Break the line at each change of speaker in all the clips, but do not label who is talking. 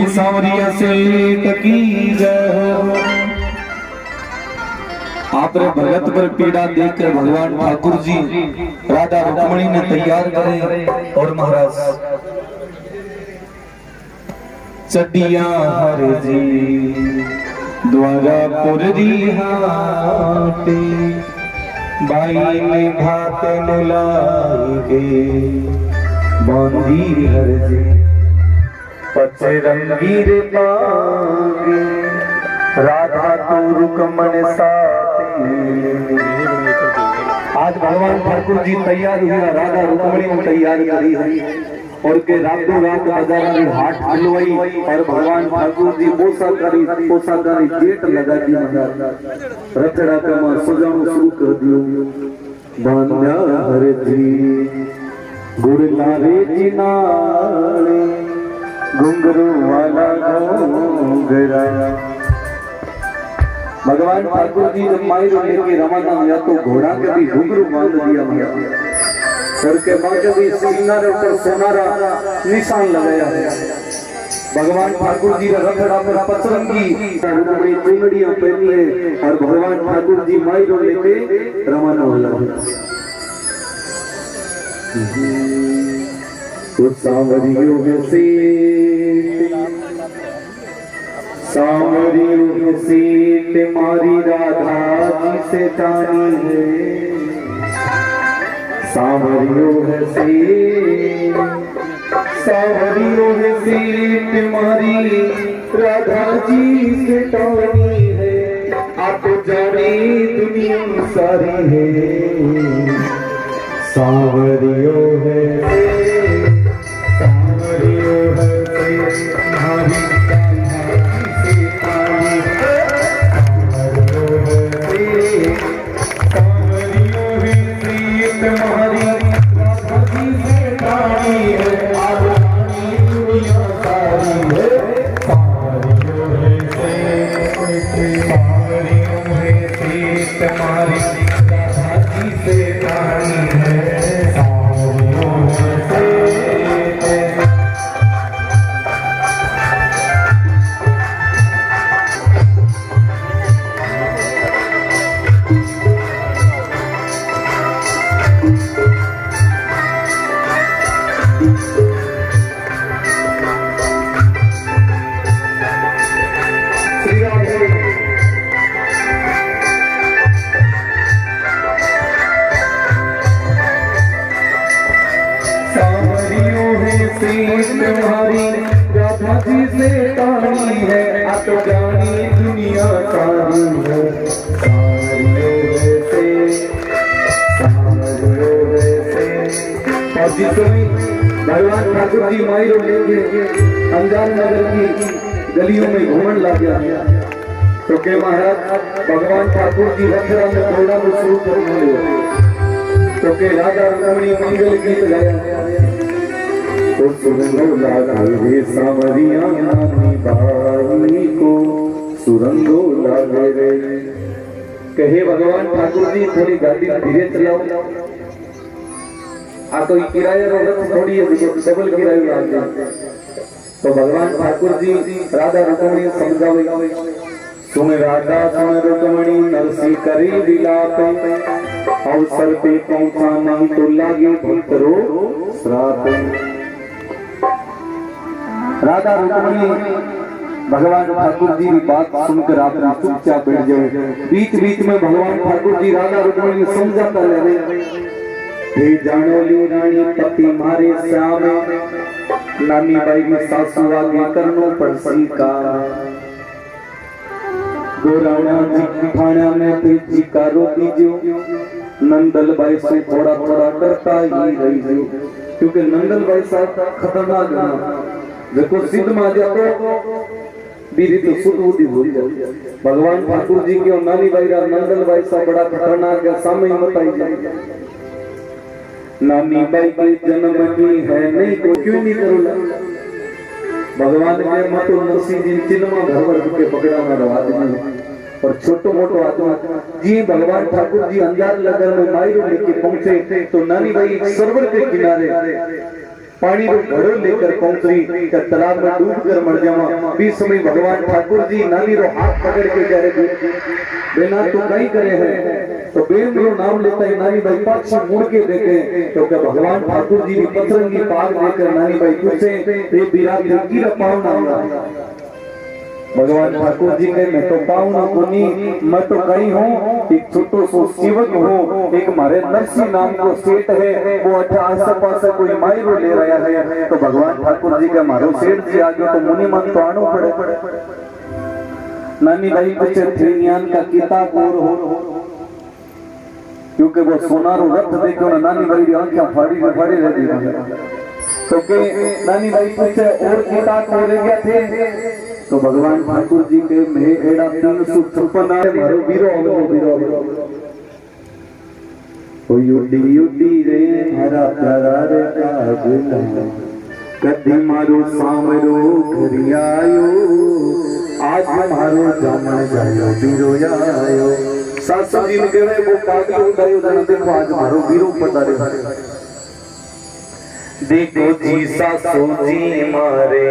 बोली सांवरिया से टकी जय। आपरे भगत पर पीड़ा देखकर भगवान ठाकुर जी राधा रुक्मणी ने तैयार करे और महाराज चटिया हर जी द्वारा पुरी हाटे बाई में घात मिलाएंगे बांधी हर जी पचे रंगीर पागे राधा तो रुकमण साथी। आज भगवान ठाकुर जी तैयार हुआ, राधा रुक्मणी को तैयार करी है और के रातों रात बाजार में हाट हलवाई और भगवान ठाकुर जी पोसा करी जेट लगा दी महाराज रखड़ा कमा सजानो शुरू कर दियो बांधा हर जी गुड़ लारे जिनाले घुंघरू वाला घोंघरा। भगवान ठाकुर जी जब माई लेके रवाना हुआ तो घोड़ा के भी घुंघरू बांध दिया भैया करके बाद भी सिंगार पर सोनारा निशान लगाया है। भगवान ठाकुर जी रखड़ा पर पचरंगी रुक्मणी चुनड़ियां पहनी है और भगवान ठाकुर जी माई को लेके रवाना हुआ है। तो सांवरियों से मारी राधा जी से तारी है। सांवरियों से मारी राधा जी से तारी है। आप जाने दुनिया सारी है। सांवरियों तुम्हारी राधा जी से तारी है। आप जानी दुनिया सारी है। और जिस समय भगवान ठाकुर जी माई को लेके अनजान नगर की गलियों में घूमने लग गया तो के महाराज भगवान ठाकुर जी रखड़ा में घोड़ा को शुरू कर दिए तो के राधा रुक्मणी मंगल गीत गाया तो सुरंगो लागे सांवरिया नानी बाई को सुरंगो लागे रे। कहे भगवान ठाकुर जी थोड़ी गाड़ी धीरे चलाओ। आ कोई किराया रोक थोड़ी है डबल किराया लागे तो भगवान ठाकुर जी राधा रुक्मणी समझावे सुन राधा सुन रुक्मणी नरसी करी विलाप अवसर पे पहुंचा नहीं तो लागे भक्तरो श्राप। राधा रुक्मणी भगवान ठाकुर जी की बात सुनकर आप चुपचाप बैठ जाए। बीच बीच में भगवान ठाकुर जी राधा रुक्मणी समझाता रहे हे जानोली रानी पति मारे श्याम नानी बाई की सासू आगे करनो पड़सी का गोराना जी खाना में तेजी का रोटी जो नंदल बाई से थोड़ा थोड़ा करता ही रही जो क्योंकि नंदल बाई साहब खतरनाक है। देखो सिद्ध में जातो बीरी तो सुध हो जाए। भगवान ठाकुर जी की और नानी बाई नंदल बाई साहब बड़ा खतरनाक है। सामने मत आई जाए नानी बाई की जन्म की है नहीं तो क्यों नहीं करोला। भगवान के मतो नरसिंह जी चिन्ह घर वर्ग के पकड़ा में रवा देने और छोटो मोटो आत्मा जी भगवान ठाकुर जी अंजार लगन में मायरो लेके पहुंचे तो नानी बाई सरोवर के किनारे पानी को घड़ो लेकर पहुंची कि तालाब में डूब कर मर जावा। बीच समय भगवान ठाकुर जी नानी रो हाथ पकड़ के कह रहे बेना तू कहीं करे है तो बेन रो नाम लेता है नानी भाई पाछे मुड़ के देखे तो क्या भगवान ठाकुर जी की पतरंगी पाग देकर नानी भाई पूछे ये बिराद की पावना भगवान ठाकुर जी के मैं तो पाऊं ना कोनी मैं तो कहीं हूँ एक छोटो सो सेवक हूँ एक मारे नरसी नाम को सेठ है वो अच्छा आस पास कोई मायरो ले रहा है तो भगवान ठाकुर जी का मारो सेठ जी आगे तो मुनि मन तो आनो पड़े। नानी भाई पूछे थे ज्ञान का किताब और हो क्योंकि वो सोनारो रथ देखो ना नानी भाई आंखें फाड़ी रहती तो के नानी भाई पूछे और किताब हो गया थे तो भगवान ठाकुर जी के में एड़ा 356 है मारो बीरो ओ युडी रे हरा प्यारा रे काजला कदी मारो सामरो घरी आयो आज मारो जामन जायो बीरो आयो। सासू जी ने कहे वो कागल उठायो जन देखो आज मारो बीरो पता रे देखो जी सासू जी मारे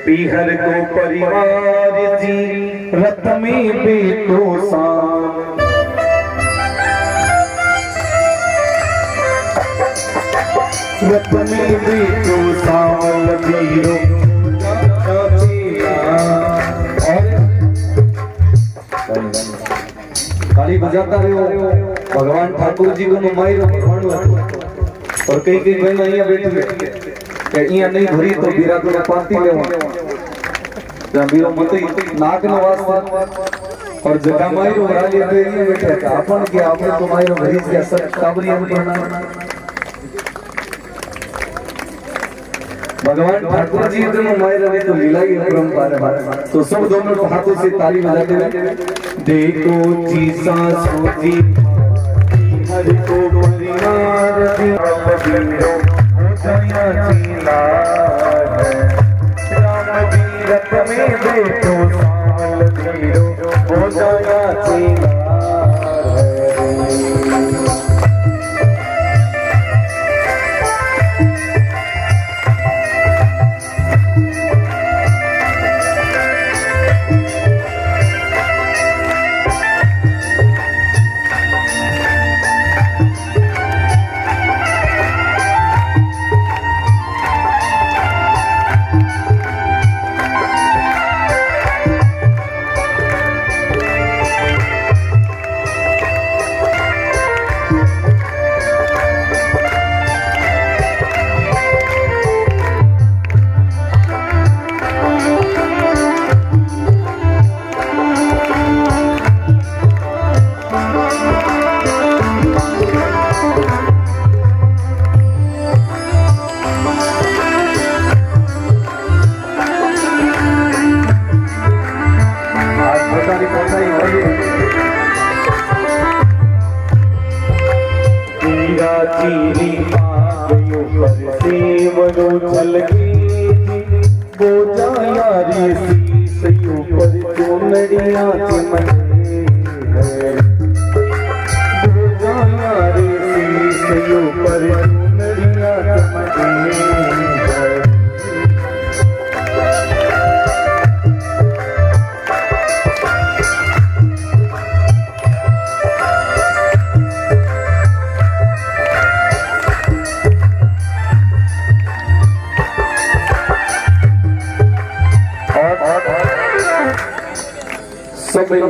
पीहर को परिवार जी रथ में बेटो सान रथ में बेटो सावल बीरो ताली बजाता रहो भगवान ठाकुर जी को मायरो और कई बहना यहाँ बैठी यहाँ नहीं भरी तो बीरा को पाती ले जहाँ बीरो मत नाक न वास्ते और जगह मायरो भरा लेते हैं बैठे अपन के आपने तो मायरो भरी क्या सब काबरी हम पढ़ना भगवान ठाकुर जी इतने मायरो ने तो लीला की परंपरा तो सब दोनों हाथों से ताली बजाते हैं देखो जी सासू जी हरि को परिवार बीरो जया चीला राम बीरत में बेटो सावल बीरो हो जया चीला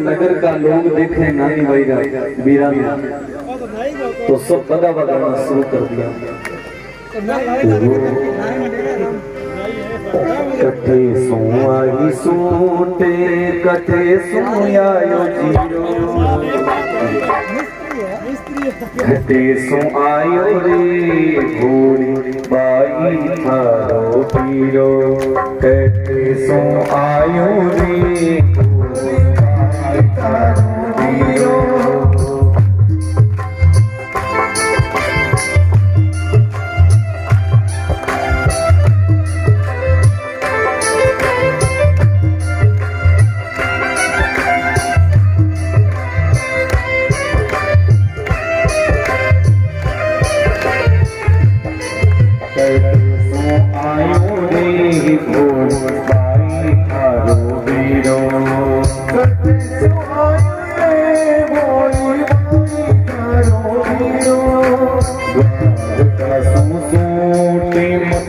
नगर का लोग देखे नानी भाई बीरा तो सब पता बगाना शुरू कर दिया कथे सोआई सूटे कथे सोयायो जीरो कथे सो आयो रे भोली बाई थारो पीरो कथे सो आयो रे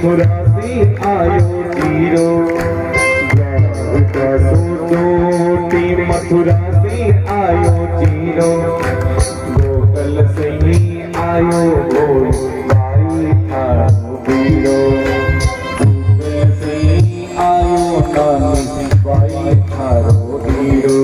मथुरा से आयो तीरो सोटी मथुरा से आयो तीरो गोकुल से ही आयो भाई थारो वीरो गोकुल से ही आयो भाई थारो वीरो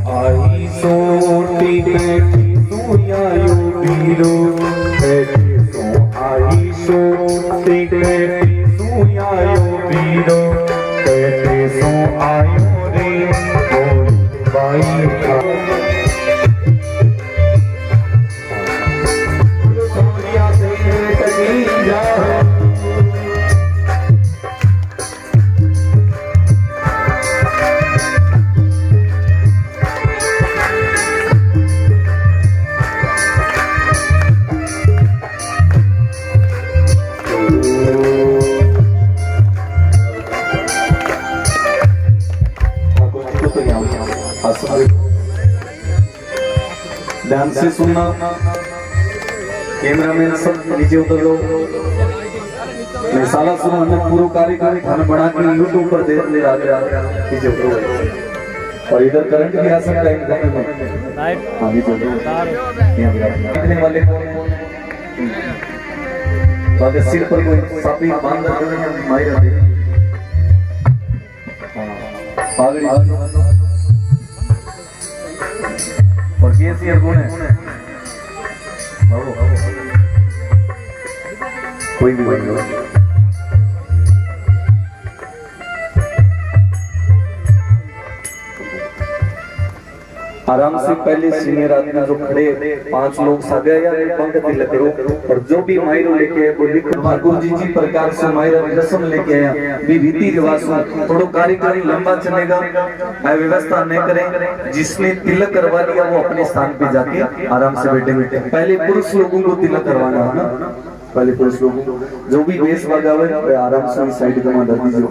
आई सोटी सुयायो बीरो आई सोटी सुयायो बीरो कहते सो आयो रे भाई था ध्यान से सुनना, कैमरामैन सब नीचे उतर लो। मैं साला सुना हमने पूरा कार्यक्रम खाना बना के यूट्यूब पर दे रहा है नीचे उतरो और इधर करंट भी आ सकता है गाने में। हाँ नीचे उतरो। देखने वाले तो अगर सिर पर कोई सापी बांध रहे हैं माई रहते पागड़ी और कैसी है कौन है कोई भी नहीं आराम से पहले सीनियर आदमी जो खड़े 5 लोग सगे या पंक्ति लगे और जो भी मायरो लेके वो लिखो ठाकुर जी जी प्रकार से मायरा रस्म लेके आया भी रीति रिवाज थोड़ा कार्यक्रम लंबा चलेगा व्यवस्था नहीं करें। जिसने तिलक करवा लिया वो अपने स्थान पे जाके आराम से बैठे। पहले पुरुष लोगों को तिलक करवाना है ना, पहले पुरुष लोगों जो भी वेश लगावे आराम से साइड कमा दीजिए।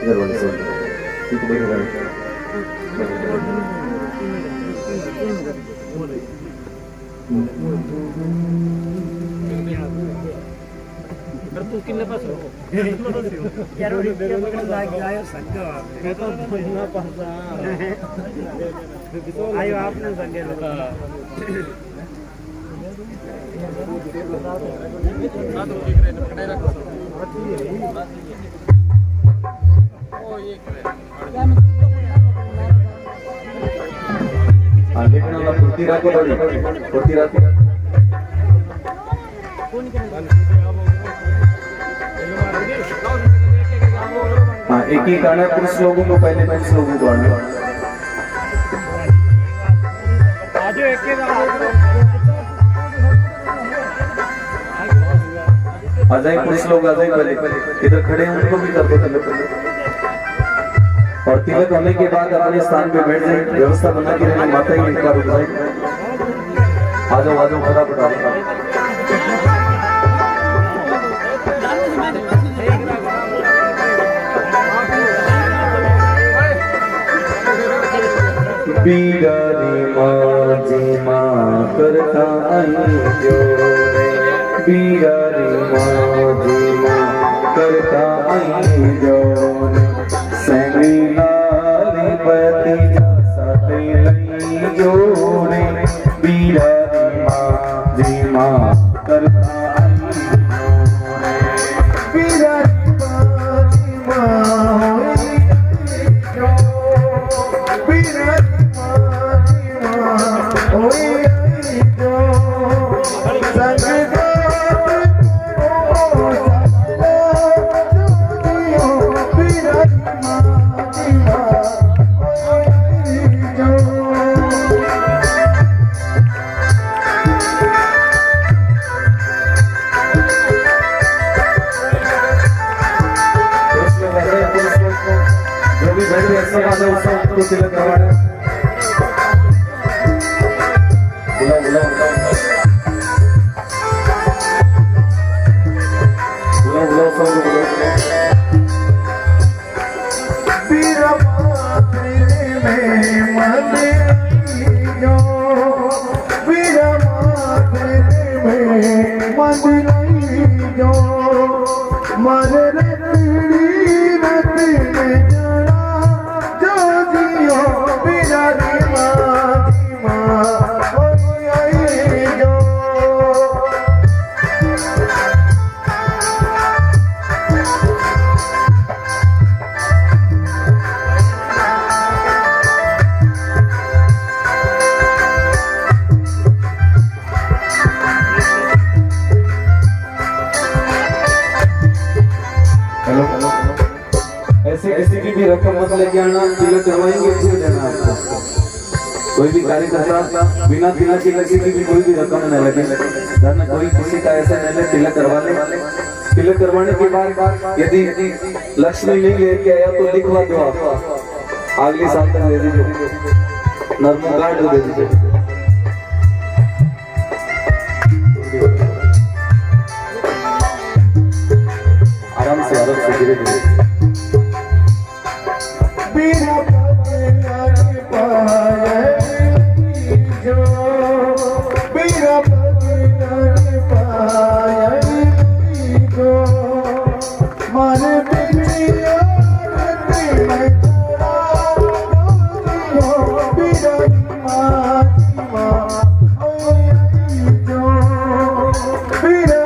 इधर वाले से
तू किन्ने पास हो यार वो लाग जाए संगे मैं तो महीना पास आयो आपने संगे
देखना वाला फुर्ती राखी फुर्ती राखी हाँ एक ही गाना पुरुष लोगों को पहले पुरुष लोगों को आना आ जाए पुरुष लोग आ जाए पहले इधर खड़े हैं उनको भी कर दो और तिलक होने के बाद अपने स्थान पे बैठ जाए। व्यवस्था बना के रहना माता ही एक बार रुक जाए। आ जाओ फटाफट आ जाओ। बीरारी माँ करता जो बीरारी माँ करता जो सैनारी पति जा सते जोड़े बीरारी माँ जो भी बैठे हैं सब आने उसको तिलक करवाएं। बुलाओ बुलाओ बुलाओ बुलाओ सब बुलाओ।
बीरा माथे में मन जो बीरा माथे में मन जो मर रतड़ी रत में जड़ा जो जियो बीरा दी माँ आई जो
हेलो ऐसे किसी की भी रकम मत लेके आना, तिलक करवाएंगे फिर देना आपको। कोई भी कार्यकर्ता बिना तिलक की किसी की भी कोई भी रकम न लगे, धन कोई किसी का ऐसा नहीं है। तिलक करवा ले, तिलक करवाने के बाद यदि लक्ष्मी नहीं लेके आया तो लिखवा दो आप, अगले साल तक दे दीजिए, नर्मो कार्ड दे दीजिए। आराम से धीरे धीरे।
बीरा पगलाने पाए जो बीरा पगलाने पाए जो मन बिटिया रत में जड़ा बीरा माँ जो बीरा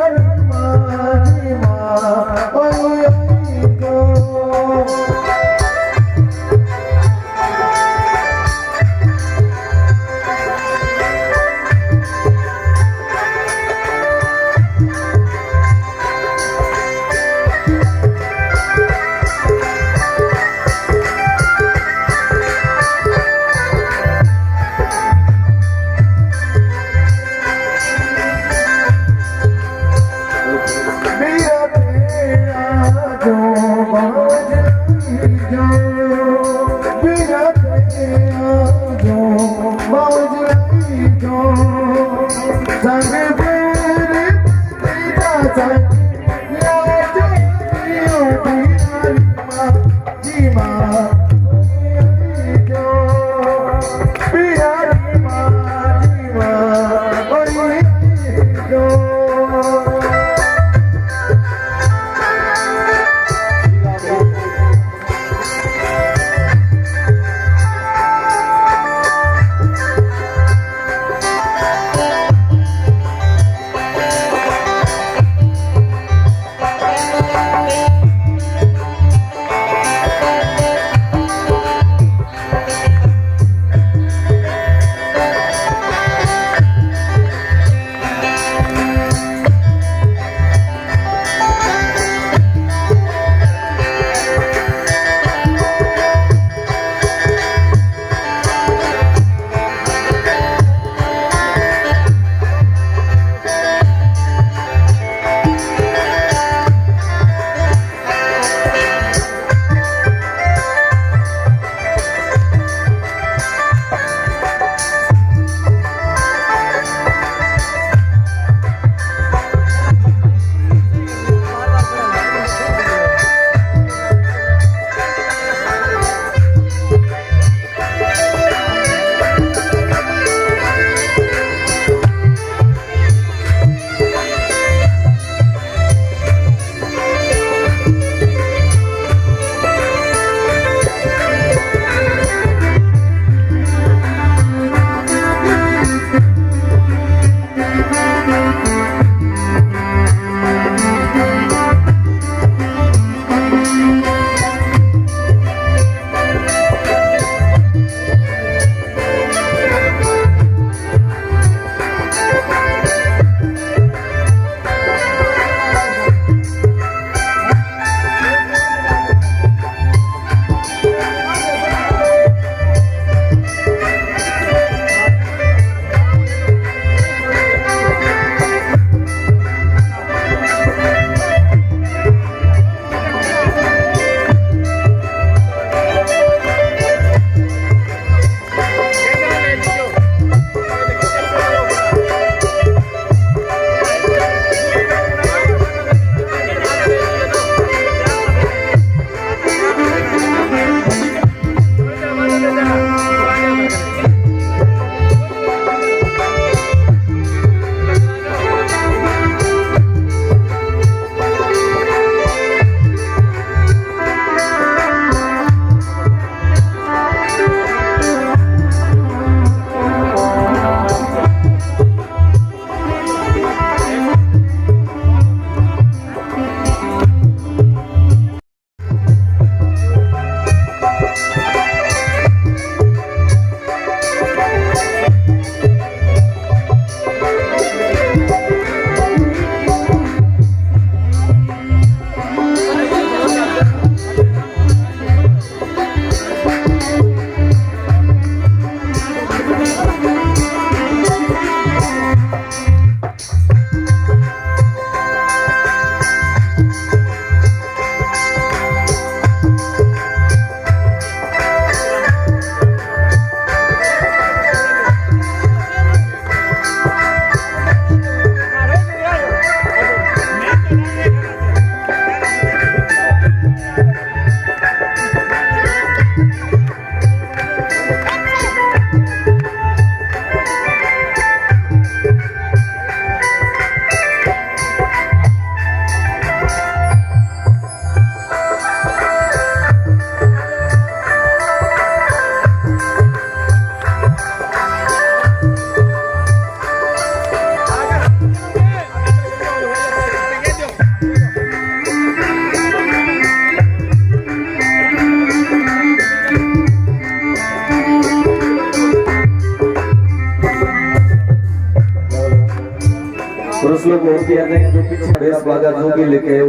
रुपया नहीं जो पीछे बेस बागा जो भी लेके आए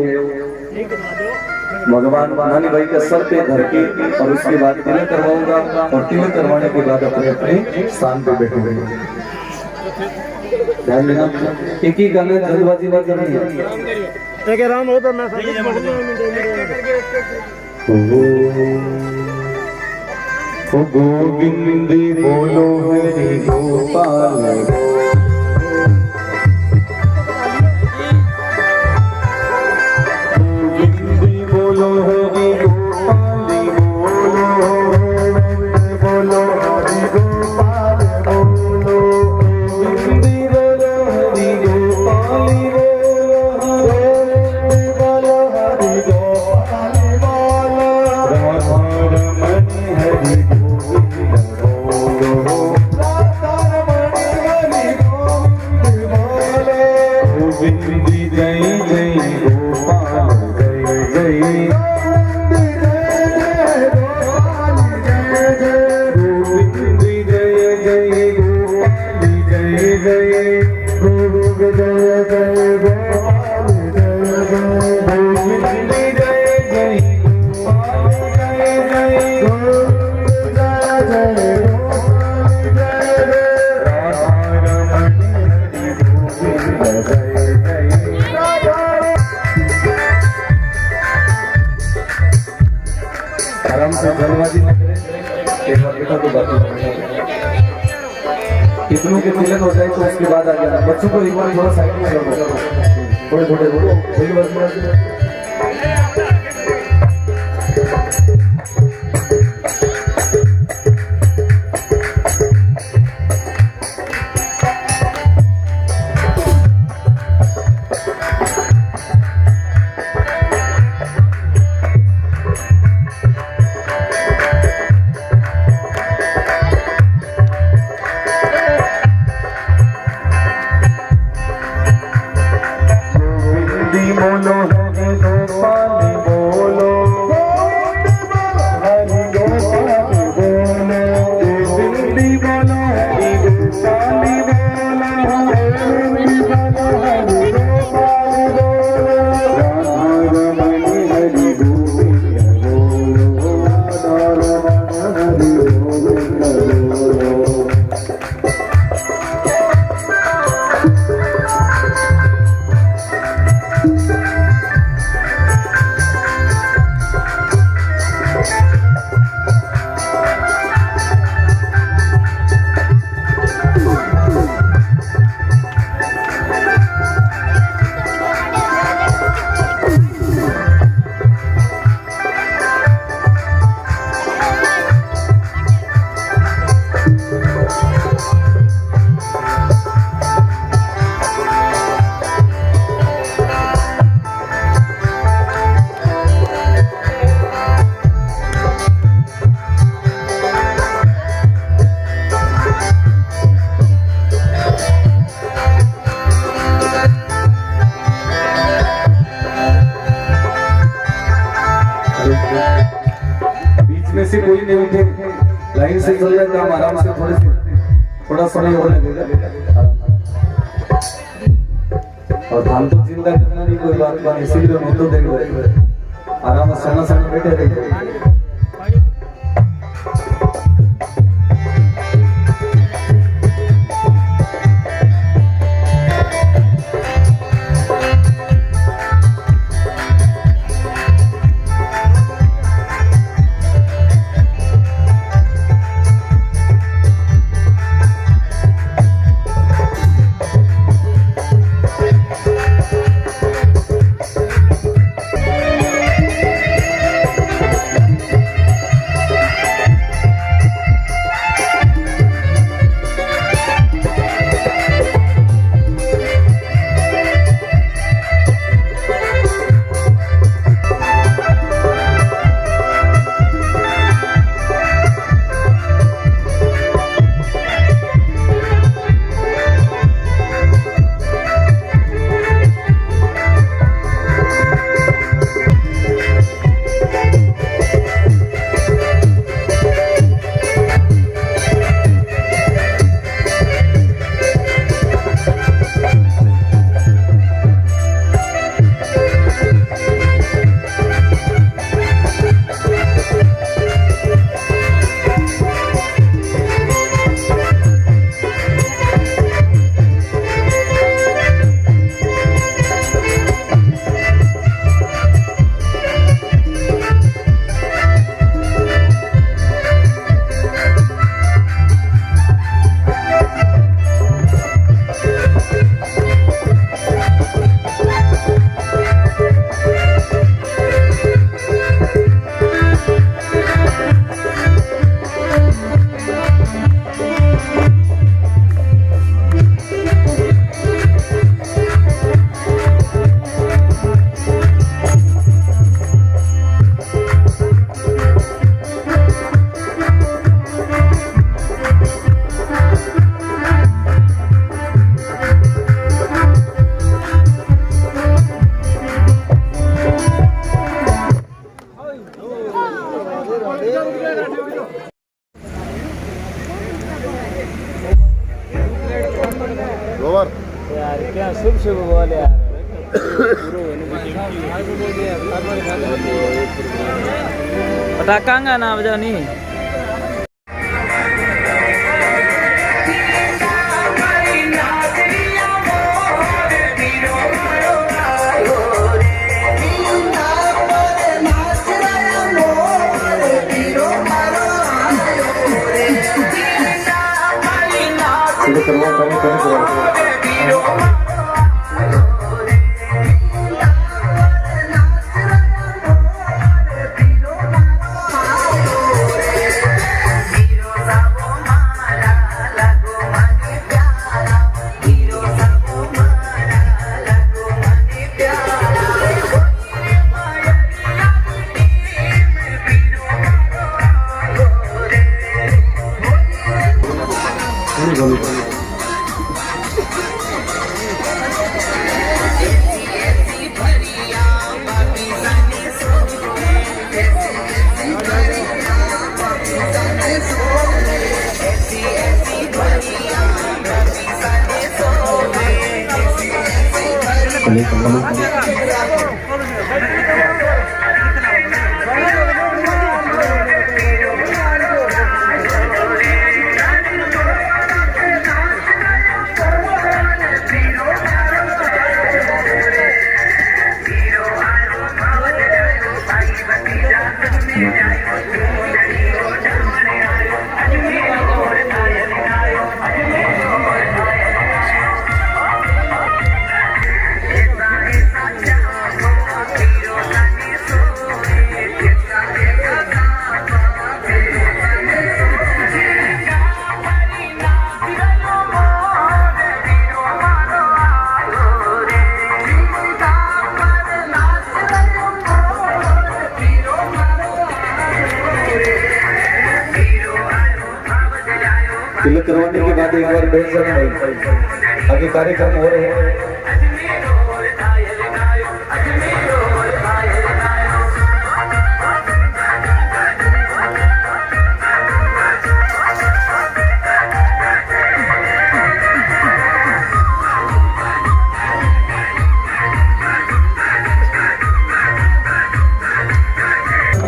एक दबा दो
भगवान नानी भाई के सर पे धर के और उसके बाद तिलक करवाऊंगा और तिलक करवाने के बाद अपने अपने स्थान पे बैठूंगे। ध्यान देना, एक ही गाना जल्दबाजी नहीं करनी है।
एक राम हो तो मैं
ओ गोविंद बोलो हरि गोपाल बोलो हरि गोपाल बोलो हरि गोपाल बोलो गोविंद बोलो हरि गोपाल बोलो हरि गोपाल बोलो राधा रमण हरि गोविंद बोलो राधा रमण हरि गोविंद बोलो गोविंद जय जय गोपाल जय जय गोविंद जय जय गोपाल जय जय गोविंद जय जय गोपाल जय जय गोविंद जय जय गोपाल जय जय गोविंद जय जय गोपाल जय जय राधा रमण हरि गोविंद जय जय राधा
आराम से जल्दबाजी न करें, एक बार बेटा तो बात कितनों के तिलक हो जाए तो उसके बाद आ जाना। बच्चों को एक बार थोड़ा साइड में रखो, थोड़े थोड़े बोलो
बोलो हरि गोपाल बोलो हरि गोपाल बोलो गोविंदी बोलो हरि गोपाल बोलो गोविंदी बोलो हरि गोपाल बोलो राधा रमण हरि गोविंद बोलो राधा रमण हरि गोविंद बोलो
बीच में से कोई नहीं उठे, लाइन से चल जाए काम आराम से थोड़ा समय और लगेगा। और धाम तो चिंता करना नहीं कोई बात बात इसीलिए मैं तो देख रहे आराम से सोना बैठे रहे।
गोबर
यार क्या शुभ शुभ बोले यार पटाखा ना बजाओ नहीं
तिलक करवाने के बाद एक बार बैठ जाना, आगे कार्यक्रम हो रहे हैं।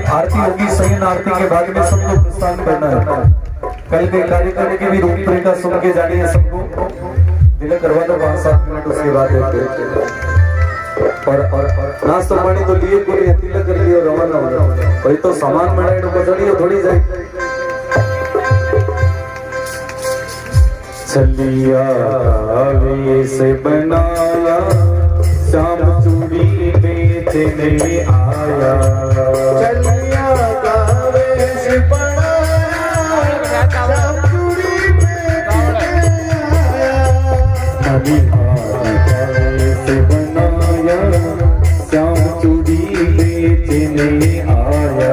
आरती होगी, संयन आरती के बाद में सबको प्रस्थान करना है। कल के कार्यक्रम की भी रूपरेखा सुन के जानी है सबको। तिलक करवा दो 5-7 मिनट, उसके बाद और नाश्ता पानी तो लिए पूरी तिलक कर लियो, रवाना हो जाओ। भाई तो सामान बनाए तो बचड़ी थोड़ी जाए। चलिया वे से बनाया, शाम चूड़ी बेचने आया। चलिया वे से से बनाया, श्याम चूड़ी बेचने आया।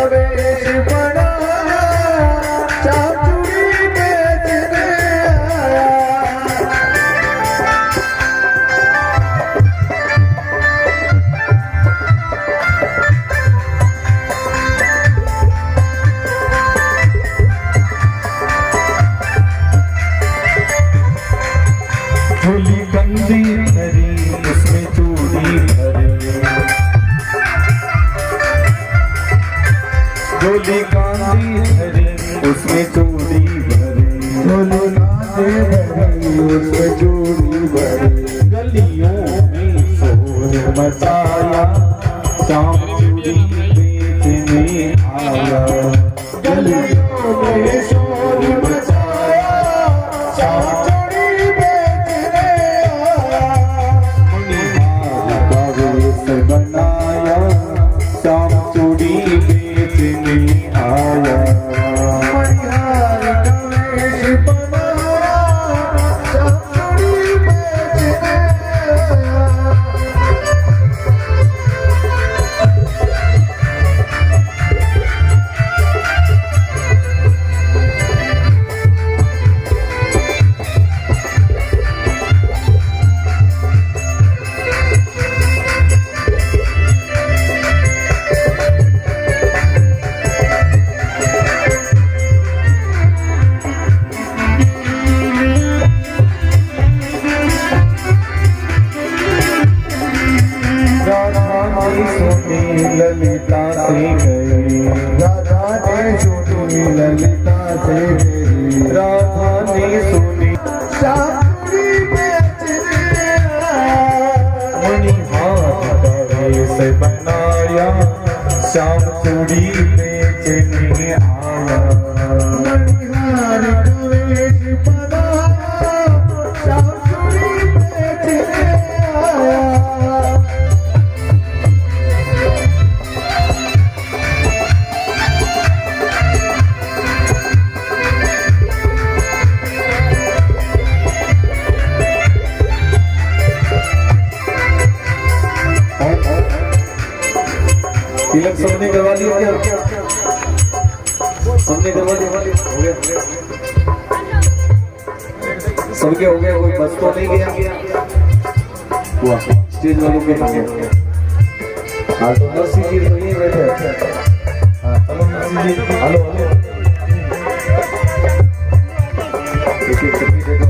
वेश बनाया, श्याम चूड़ी बेचने आया। झोली गंदी भरी, उसमें चूड़ी भरी। झोली गांधी भरी, उसमें चूड़ी भरी। झोली गांधी भरी, उसमें चूड़ी भरी। गलियों में शोर मचाया, श्याम चूड़ी बेचने आया। गलियों में शोर मचाया, श्याम बनाया, श्याम चूड़ी बेचने आया। वेश बनाया, श्याम चूड़ी बेचने आया।
से राधा ने सुनी शादी मणि हाथ से बनाया श्याम चूड़ी बेचने आया मणिहार कवेश बनाया श्याम चूड़ी बेचने आया तिलक सबने करवा लिया क्या? सबने करवा लिया? हो गया? सबके हो गया? कोई बस तो नहीं गया? हुआ स्टेज वालों के हो गया। हाँ तो नरसिंह जी तो यहीं बैठे। हाँ चलो नरसिंह जी, हेलो हेलो। एक-एक करके देखो।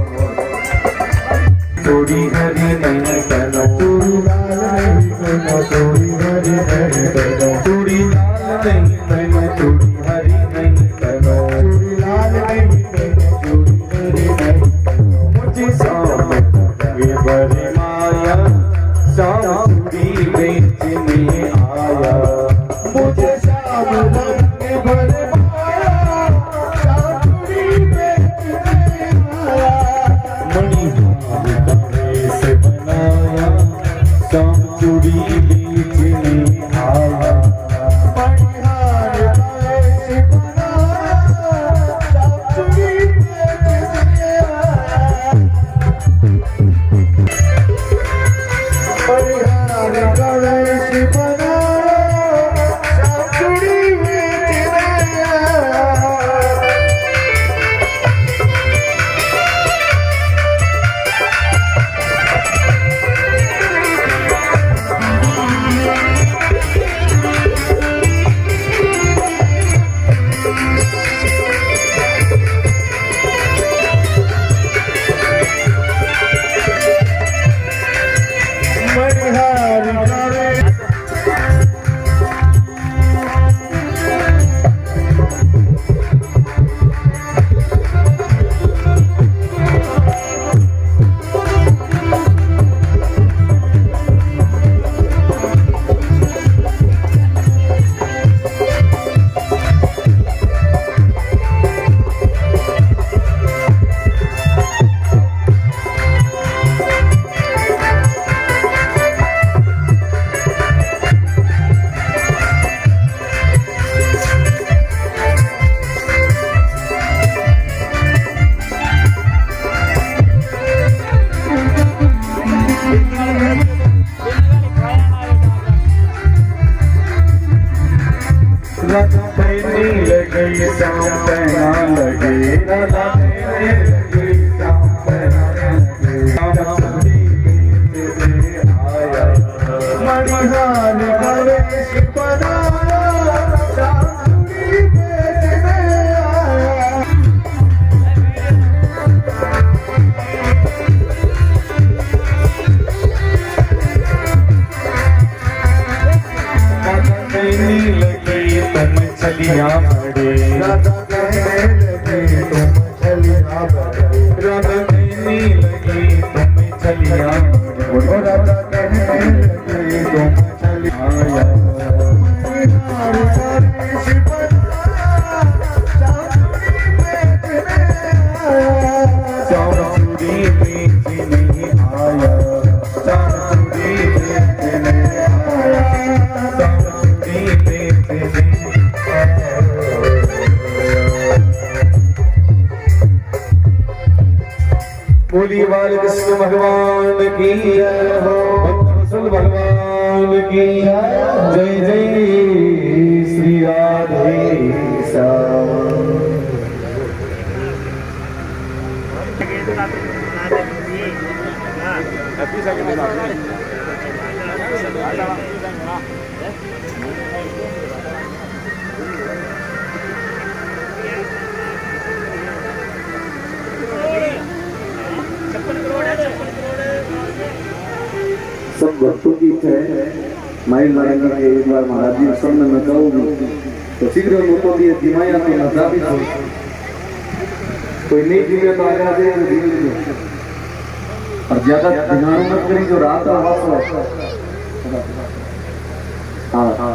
थोड़ी हरी नहीं पहनो, थोड़ी लाल नहीं पहनो, थोड़ी हरी नहीं पहनो, थोड़ी लाल नहीं पहनो, थोड़ी हरी नहीं पहनो, थोड़ी लाल नहीं पहनो, थोड़ी हरी नहीं पहनो। मुझे सामने लगे बड़ी माया, शाम चूड़ी बेचने आया। मुझे सामने लगे बड़ी माया, शाम चूड़ी बेचने आया। मणि से बनाया श्याम चूड़ी बेचने आया मणिहार से बनाया श्याम चूड़ी बेचने आया मणिहार गणेश बनाया श्याम चूड़ी बेचने आया। राधा कहने लगी श्याम पहना लगे, राधा कहने लगी श्याम पहना लगे, श्याम चूड़ी बेचने आया मणिहार गणेश बनाया श्याम चूड़ी बेचने आया। राधा कहने लगी तुम छलियां बड़े, राधा कहने लगी तुम छलियां बड़े, राधा कहने लगी तुम छलियां बड़े, राधा कहने लगी तुम छलियां श्याम चूड़ी बेचने आया, श्याम चूड़ी बेचने आया, श्याम चूड़ी बेचने बोली बालकृष्ण भगवान की जय हो, भक्तवत्सल भगवान की जय जय श्री राधे श्याम। सब भक्तों की इच्छा है माइल मारेंगे कि एक बार महाराज जी सामने में कहूँगी तो शीघ्र उनको दिए दिमाया तो नजाबित हो
कोई नहीं जीवे तो आगे आगे जीवे लीजिए और ज्यादा ध्यान मत करी जो रात का वक्त है। हाँ हाँ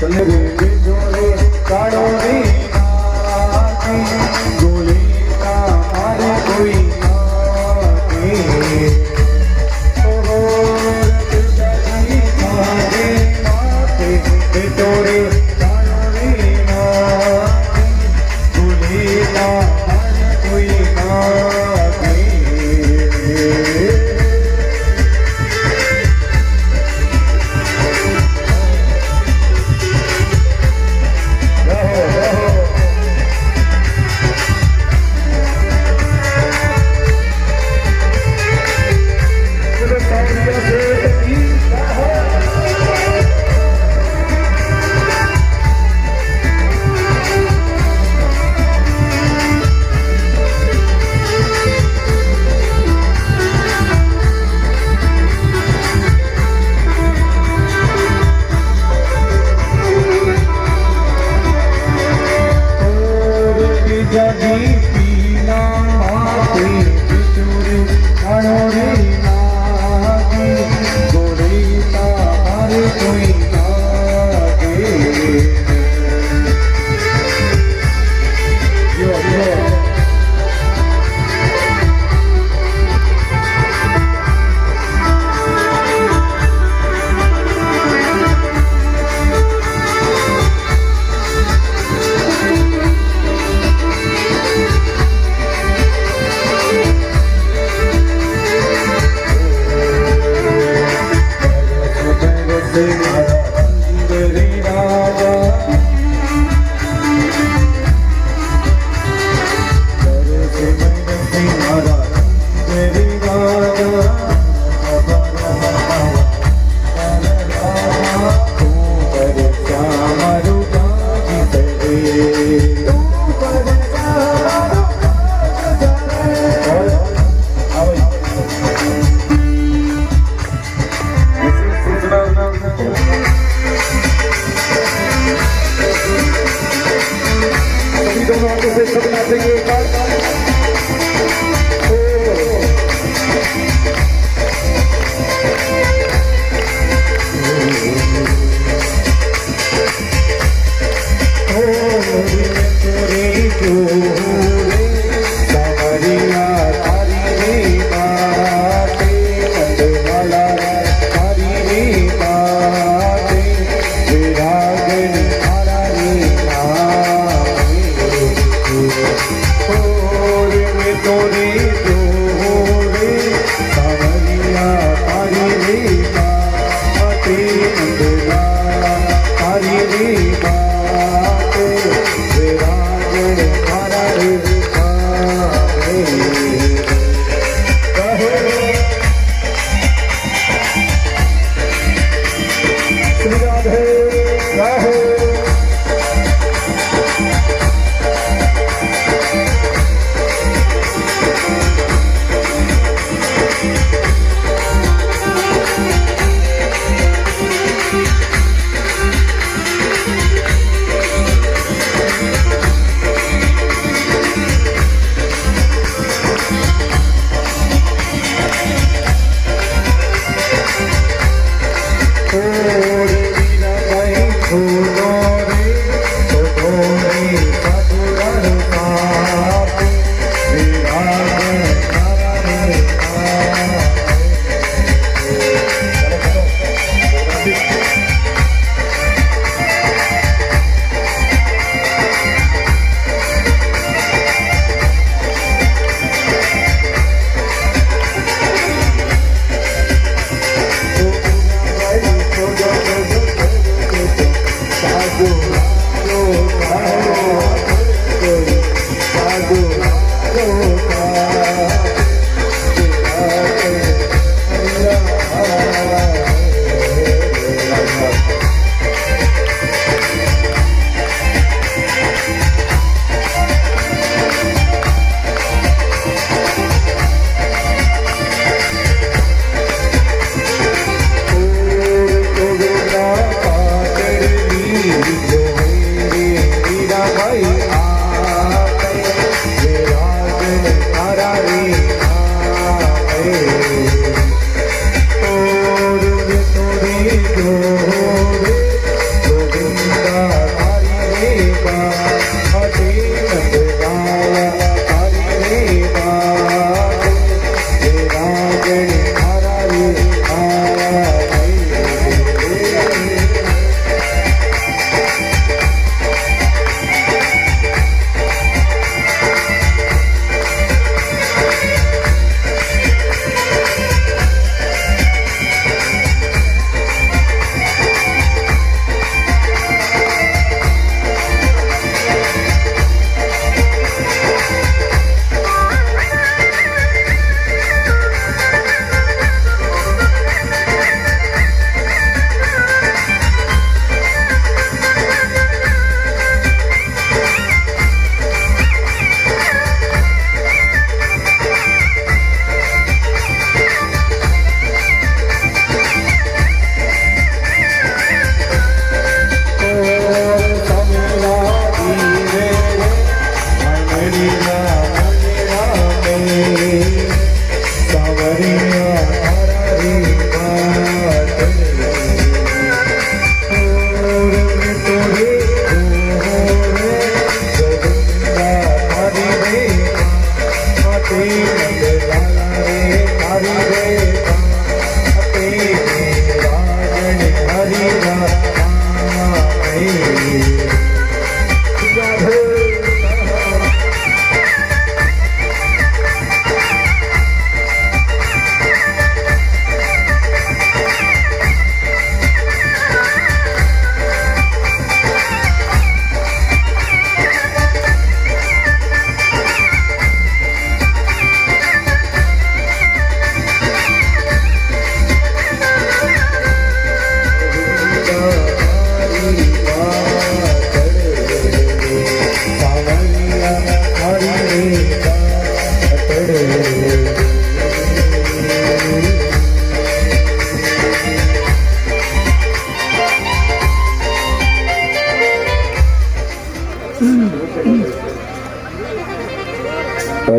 चलने दो
जोड़े काड़ो रे गोली का मारे कोई जोड़े काड़ो रे गोली का मारे कोई jadi pina mati dicuri kanori lagi gorita hari koi lagi yo Sing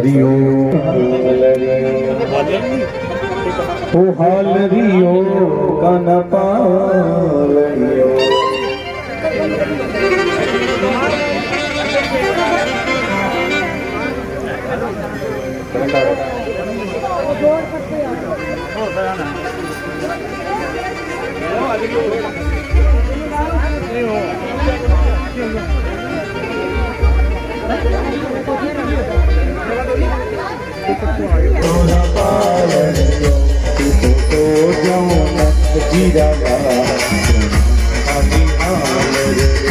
हरियो ओ हाल रियो कन पालियो तोरा पालियो तो जाऊं जीरा हमी हाल रे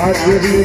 आज भी